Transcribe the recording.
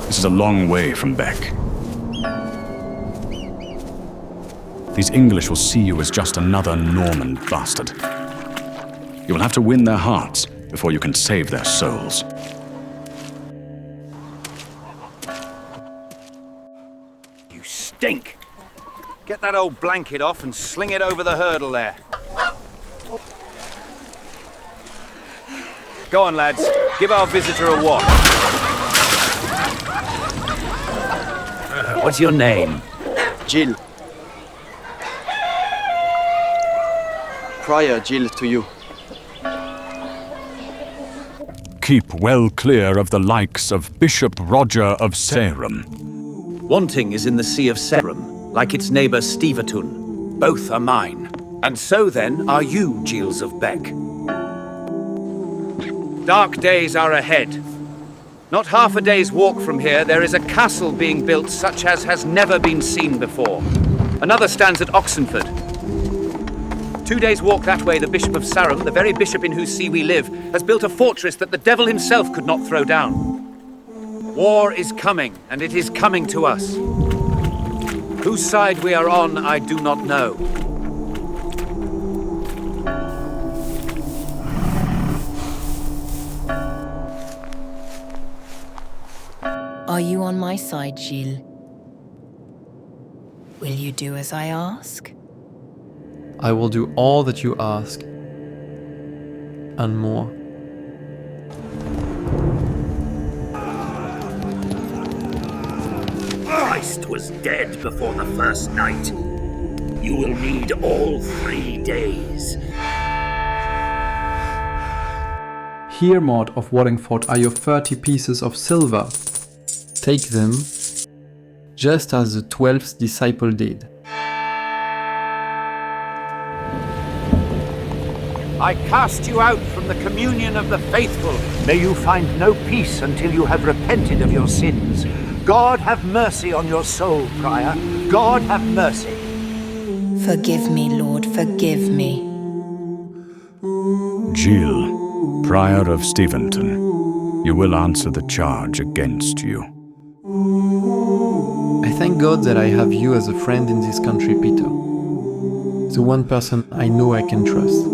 This is a long way from Bec. These English will see you as just another Norman bastard. You will have to win their hearts before you can save their souls. You stink! Get that old blanket off and sling it over the hurdle there. Go on, lads. Give our visitor a wash. What's your name? Gilles. Prior Gilles to you. Keep well clear of the likes of Bishop Roger of Sarum. Wanting is in the Sea of Sarum, like its neighbour Stivetun. Both are mine. And so then are you, Gilles of Bec. Dark days are ahead. Not half a day's walk from here, there is a castle being built such as has never been seen before. Another stands at Oxenford. 2 days' walk that way, the Bishop of Sarum, the very bishop in whose see we live, has built a fortress that the devil himself could not throw down. War is coming, and it is coming to us. Whose side we are on, I do not know. Are you on my side, Gilles? Will you do as I ask? I will do all that you ask, and more. Christ was dead before the first night. You will need all 3 days. Here, Maud of Wallingford, are your 30 pieces of silver. Take them, just as the 12th disciple did. I cast you out from the communion of the faithful. May you find no peace until you have repented of your sins. God have mercy on your soul, Prior. God have mercy. Forgive me, Lord, forgive me. Gilles, Prior of Stivetun, you will answer the charge against you. I thank God that I have you as a friend in this country, Peter. The one person I know I can trust.